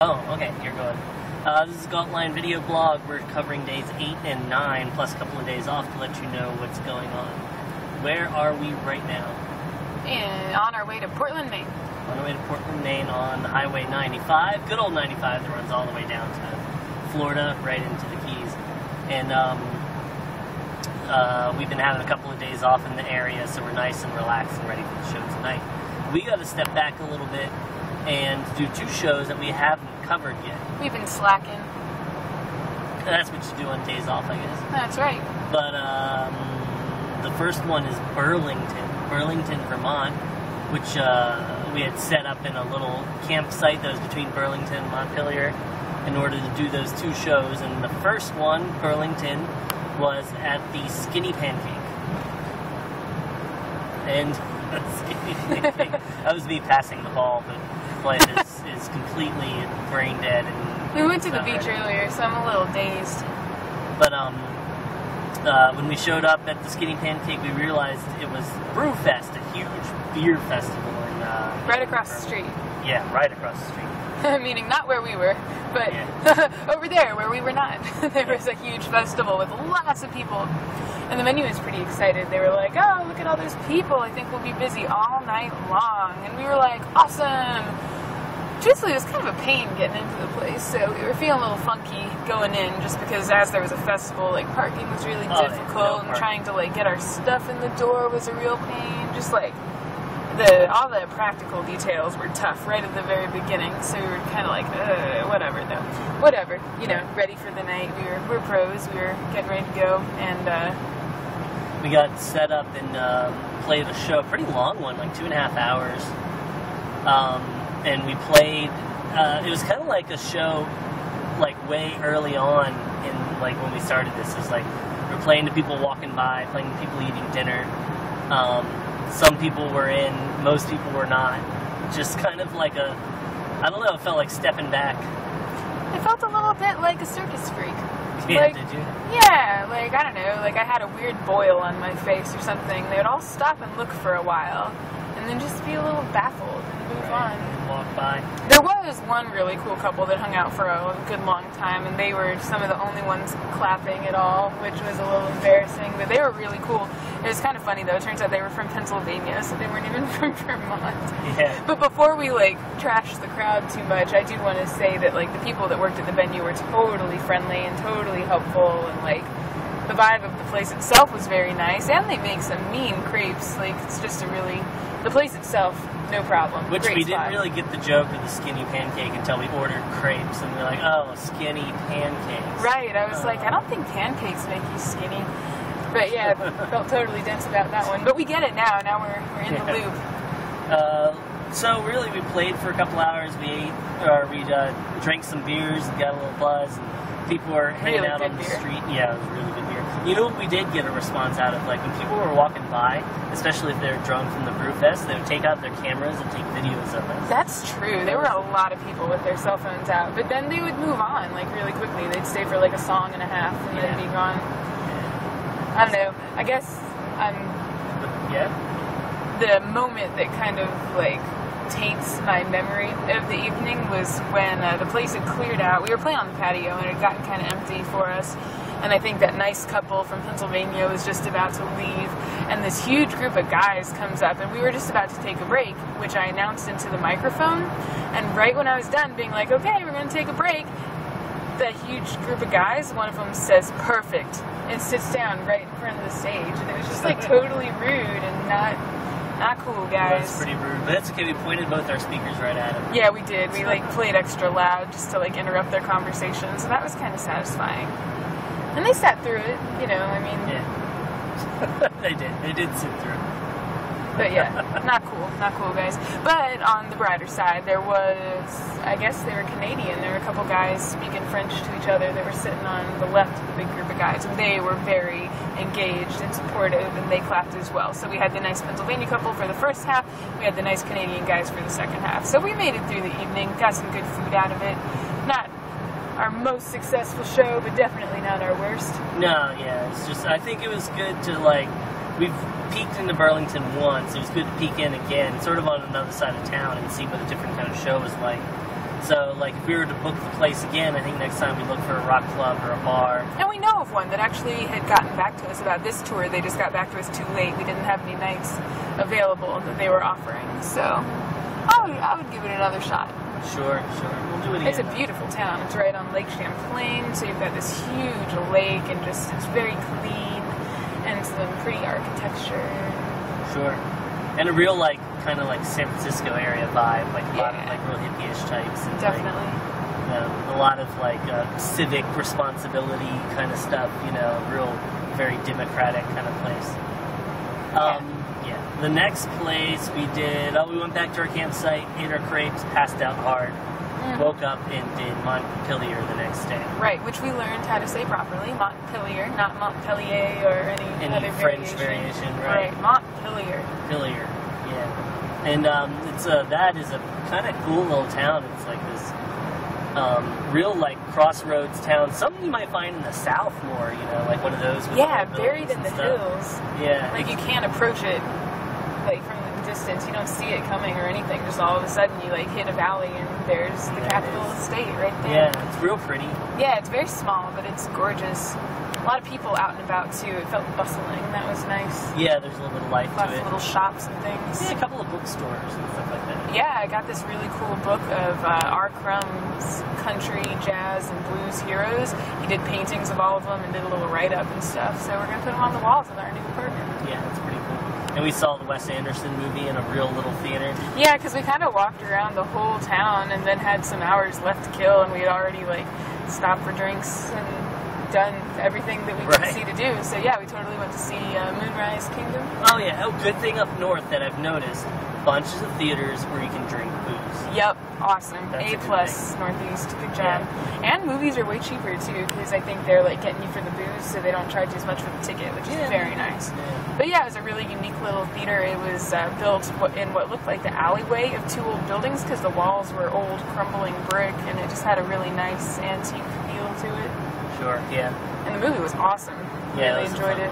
Oh, okay, you're going. This is Gauntline Video Blog. We're covering days 8 and 9, plus a couple of days off to let you know what's going on. Where are we right now? On our way to Portland, Maine. On our way to Portland, Maine on Highway 95. Good old 95 that runs all the way down to Florida, right into the Keys. And we've been having a couple of days off in the area, so we're nice and relaxed and ready for the show tonight. We got to step back a little bit and do two shows that we haven't covered yet. We've been slacking. And that's what you do on days off, I guess. That's right. But the first one is Burlington, Vermont, which we had set up in a little campsite that was between Burlington and Montpelier in order to do those two shows. And the first one, Burlington, was at the Skinny Pancake. And that was me passing the ball, but life is completely brain dead. And we went to the beach earlier, so I'm a little dazed. But when we showed up at the Skinny Pancake, we realized it was Brewfest, a huge beer festival in right across the street. Yeah, right across the street. Meaning not where we were, but over there where we were not. There was a huge festival with lots of people. And the menu was pretty excited. They were like, oh, look at all those people. I think we'll be busy all night long. And we were like, awesome. Truthfully, it was kind of a pain getting into the place. So we were feeling a little funky going in just because as there was a festival, like parking was really difficult. And trying to like get our stuff in the door was a real pain. Just like all the practical details were tough right at the very beginning. So we were kind of like, whatever though. Whatever, you know, ready for the night. We're pros. We were getting ready to go. And we got set up and played a show, a pretty long one, like 2.5 hours. And we played, it was kind of like a show, like way early on in, like when we started this. It was like, we were playing to people walking by, playing to people eating dinner. Some people were in, most people were not. Just kind of like I don't know, it felt like stepping back. I felt a little bit like a circus freak. Yeah, like, did you? Yeah, like, I don't know, like I had a weird boil on my face or something. They would all stop and look for a while, and then just be a little baffled and move on. Walk by. There was one really cool couple that hung out for a good long time, and they were some of the only ones clapping at all, which was a little embarrassing, but they were really cool. It was kind of funny, though. It turns out they were from Pennsylvania, so they weren't even from Vermont. Yeah. But before we, like, trashed the crowd too much, I do want to say that, like, the people that worked at the venue were totally friendly and totally helpful, and, like, the vibe of the place itself was very nice, and they make some mean crepes. Like, it's just a really... The place itself, no problem. Which Great we spot. didn't really get the joke of the Skinny Pancake until we ordered crepes, and we're like, oh, skinny pancakes. Right, I was like, I don't think pancakes make you skinny. But yeah, felt totally dense about that one. But we get it now. Now we're in the loop. So really, we played for a couple hours. We ate, or we drank some beers and got a little buzz. And people were hanging out on the street. Yeah, it was really good beer. You know what we did get a response out of? Like when people were walking by, especially if they're drunk from the Brewfest, they would take out their cameras and take videos of us. That's true. There were a lot of people with their cell phones out. But then they would move on, like really quickly. They'd stay for like a song and a half and then be gone. I don't know. I guess the moment that kind of like taints my memory of the evening was when the place had cleared out. We were playing on the patio and it had gotten kind of empty for us. And I think that nice couple from Pennsylvania was just about to leave. And this huge group of guys comes up and we were just about to take a break, which I announced into the microphone. And right when I was done being like, okay, we're going to take a break, the huge group of guys, one of them says, perfect, and sits down right in front of the stage. And it was just like totally rude and not cool, guys. That's pretty rude, but that's okay. We pointed both our speakers right at them. Yeah, we did. We like played extra loud just to like interrupt their conversation, so that was kind of satisfying. And they sat through it, you know, I mean... Yeah. They did sit through it. But yeah, not cool guys. But on the brighter side, there was, I guess they were Canadian. There were a couple guys speaking French to each other that were sitting on the left of the big group of guys. And they were very engaged and supportive, and they clapped as well. So we had the nice Pennsylvania couple for the first half. We had the nice Canadian guys for the second half. So we made it through the evening, got some good food out of it. Not our most successful show, but definitely not our worst. No, yeah, it's just, I think it was good to, like, we've peeked into Burlington once. It was good to peek in again, sort of on another side of town, and see what a different kind of show was like. So, like, if we were to book the place again, I think next time we look for a rock club or a bar. And we know of one that actually had gotten back to us about this tour. They just got back to us too late. We didn't have any nights available that they were offering. So I would give it another shot. Sure. We'll do it again. It's a beautiful town. It's right on Lake Champlain, so you've got this huge lake and just it's very clean and some pretty architecture. Sure. And a real, like, kind of like San Francisco area vibe, like a lot of like real hippie-ish types. And definitely. Like, a lot of like civic responsibility kind of stuff, you know, real, very democratic kind of place. Yeah. The next place we did, we went back to our campsite, ate our crepes, passed out hard, woke up and did Montpelier the next day. Right, which we learned how to say properly, Montpelier, not Montpellier or any other French variation, right? Right, Montpelier. Montpelier, yeah. And that is a kind of cool little town. It's like this real like crossroads town. Something you might find in the South more, you know, like one of those. With buried in the hills. Yeah, like you can't approach it like from the distance. You don't see it coming or anything. Just all of a sudden you like hit a valley and there's the capital of the state right there. Yeah, it's real pretty. Yeah, it's very small, but it's gorgeous. A lot of people out and about too. It felt bustling. That was nice. Yeah, there's a little bit of life to it. Lots of little shops and things. Yeah, a couple of bookstores and stuff like that. Yeah, I got this really cool book of R. Crumb's country, jazz, and blues heroes. He did paintings of all of them and did a little write-up and stuff. So we're going to put them on the walls of our new apartment. Yeah, that's pretty cool. And we saw the Wes Anderson movie in a real little theater. Yeah, because we kind of walked around the whole town and then had some hours left to kill, and we had already like stopped for drinks and done everything that we could see to do. So yeah, we totally went to see Moonrise Kingdom. Oh yeah, good thing up north that I've noticed, bunches of theaters where you can drink booze. Yep, awesome. That's A plus Northeast, good job. Yeah. And movies are way cheaper too, because I think they're like getting you for the booze, so they don't charge you as much for the ticket, which is very nice. Yeah. But yeah, it was a really unique little theater. It was built in what looked like the alleyway of two old buildings, because the walls were old crumbling brick, and it just had a really nice antique feel to it. Sure, yeah. And the movie was awesome. Yeah, really enjoyed it.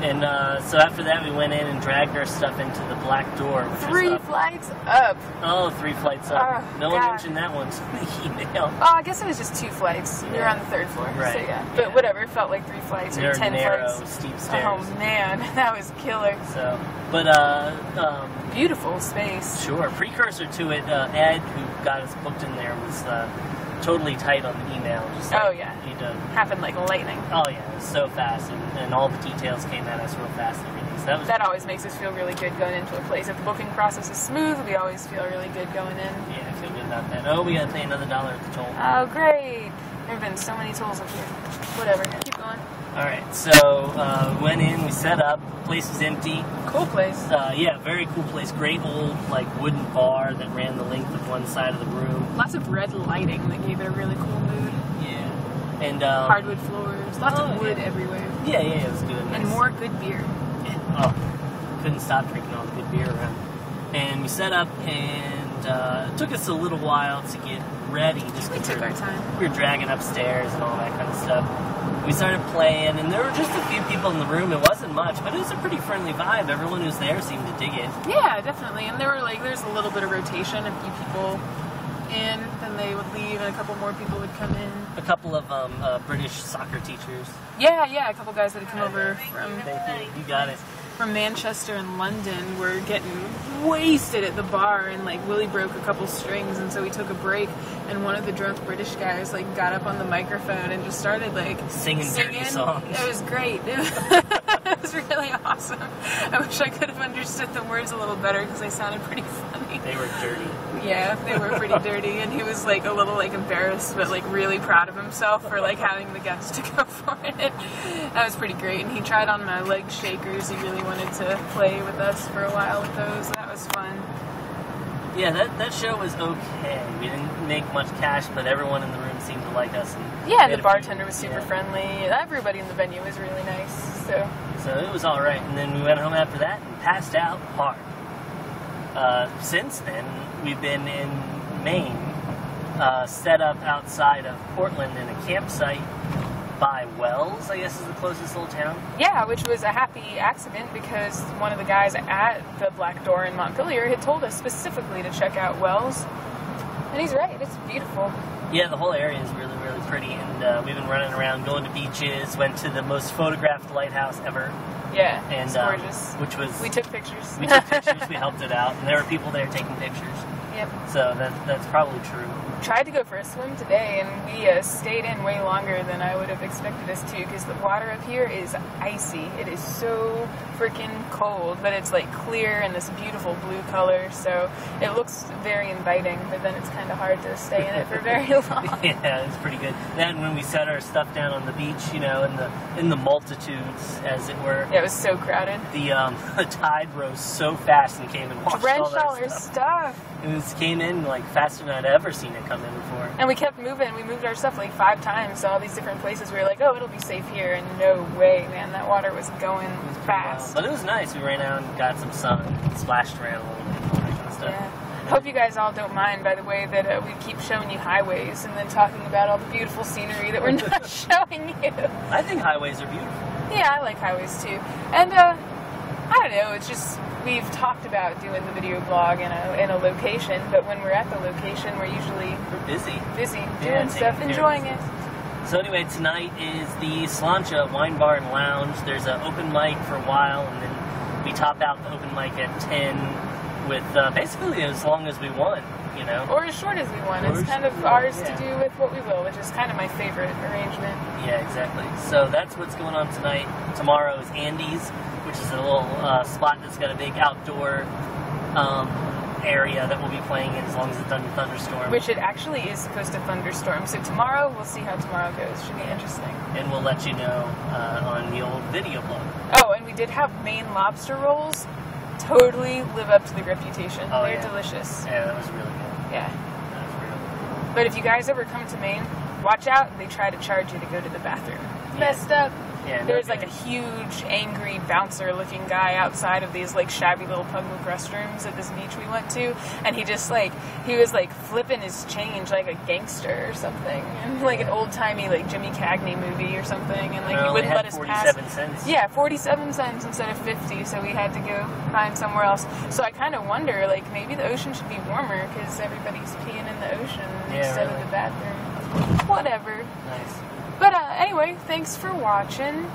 And so after that, we went in and dragged our stuff into the Black Door. Which 3 flights up. Oh, 3 flights up. No one mentioned that one in the email. Oh, I guess it was just 2 flights. We were on the 3rd floor. Right. So yeah. But whatever, it felt like 3 flights or 10 narrow, flights. Steep stairs. Oh man, that was killer. So, but beautiful space. Sure. Precursor to it, Ed, who got us booked in there, was totally tight on the email. Just like, happened like lightning. Oh yeah, it was so fast, and all the details came at us real fast and everything. So that always makes us feel really good going into a place. If the booking process is smooth, we always feel really good going in. Yeah, I feel good about that. Oh, we gotta pay another $1 at the toll. Oh great! There have been so many tolls up here. Whatever, keep going. Alright, so went in, we set up, the place was empty. Cool place. Yeah, very cool place. Great old like wooden bar that ran the length of one side of the room. Lots of red lighting that gave it a really cool mood. Yeah. And hardwood floors, lots of wood everywhere. Yeah, it was good. And more good beer. Couldn't stop drinking all the good beer around. And we set up, and it took us a little while to get ready. We took our time. We were dragging upstairs and all that kind of stuff. We started playing, and there were just a few people in the room. It wasn't much, but it was a pretty friendly vibe. Everyone who was there seemed to dig it. Yeah, definitely. And there's a little bit of rotation. A few people in, then they would leave, and a couple more people would come in. A couple of British soccer teachers. Yeah, a couple guys that had come over from... Thank you. You got it. From Manchester and London were getting wasted at the bar, and like Willie broke a couple strings, and so we took a break, and one of the drunk British guys like got up on the microphone and just started like singing dirty songs. It was great. It was really awesome. I wish I could have understood the words a little better because they sounded pretty funny. They were dirty. Yeah, they were pretty dirty, and he was like a little like embarrassed, but like really proud of himself for like having the guts to go for it. That was pretty great, and he tried on my leg shakers. He really wanted to play with us for a while with those. That was fun. Yeah, that show was okay. We didn't make much cash, but everyone in the room seemed to like us. And yeah, the bartender was super friendly. Everybody in the venue was really nice. So it was all right. And then we went home after that and passed out hard. Since then, we've been in Maine, set up outside of Portland in a campsite by Wells, I guess is the closest little town. Yeah, which was a happy accident because one of the guys at the Black Door in Montpelier had told us specifically to check out Wells. And he's right, it's beautiful. Yeah, the whole area is really, really pretty, and we've been running around, going to beaches, went to the most photographed lighthouse ever. Yeah, and, it's gorgeous. Which was... We took pictures. We took pictures, we helped it out, and there were people there taking pictures. Yep. So that's probably true. Tried to go for a swim today, and we stayed in way longer than I would have expected us to, because the water up here is icy. It is so freaking cold, but it's like clear and this beautiful blue color, so it looks very inviting, but then it's kind of hard to stay in it for very long. Yeah, it's pretty good. Then when we set our stuff down on the beach, you know, in the multitudes, as it were. Yeah, it was so crowded. The tide rose so fast and came and washed Drenched all our stuff. It came in like faster than I'd ever seen it come in before. And we kept moving. We moved our stuff like 5 times to all these different places. We were like, oh, it'll be safe here. And no way, man. That water was going fast. But it was nice. We ran out and got some sun, splashed around a little bit, all that kind of stuff. Yeah. Hope you guys all don't mind, by the way, that we keep showing you highways and then talking about all the beautiful scenery that we're not showing you. I think highways are beautiful. Yeah, I like highways too. And I don't know, it's just, we've talked about doing the video blog in a location, but when we're at the location, we're usually busy doing stuff, enjoying it. So anyway, tonight is the Slancha Wine Bar and Lounge. There's an open mic for a while, and then we top out the open mic at 10 with basically as long as we want, you know. Or as short as we want. It's kind of ours to do with what we will, which is kind of my favorite arrangement. Yeah, exactly. So that's what's going on tonight. Tomorrow is Andy's, which is a little spot that's got a big outdoor area that we'll be playing in as long as it doesn't thunderstorm. Which it actually is supposed to thunderstorm. So tomorrow, we'll see how tomorrow goes. Should be interesting. And we'll let you know on the old video blog. Oh, and we did have Maine lobster rolls. Totally live up to the reputation. Oh, They're delicious. Yeah, that was really good. Yeah. That was really good. But if you guys ever come to Maine, watch out. They try to charge you to go to the bathroom. Messed up. Yeah, There's like a huge, angry, bouncer-looking guy outside of these like shabby little public restrooms at this beach we went to, and he just he was like flipping his change like a gangster or something, and like an old-timey like Jimmy Cagney movie or something, and like he wouldn't let us pass. 47 cents. Yeah, 47 cents instead of 50, so we had to go find somewhere else. So I kind of wonder, like maybe the ocean should be warmer because everybody's peeing in the ocean instead of the bathroom. Whatever. Nice. But anyway, thanks for watching.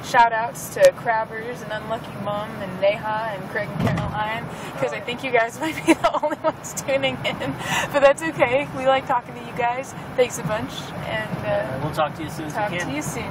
Shout outs to Crabbers and Unlucky Mom and Neha and Craig and Caroline, because I think you guys might be the only ones tuning in. But that's okay. We like talking to you guys. Thanks a bunch. And we'll talk to you as soon as we can. Talk to you soon.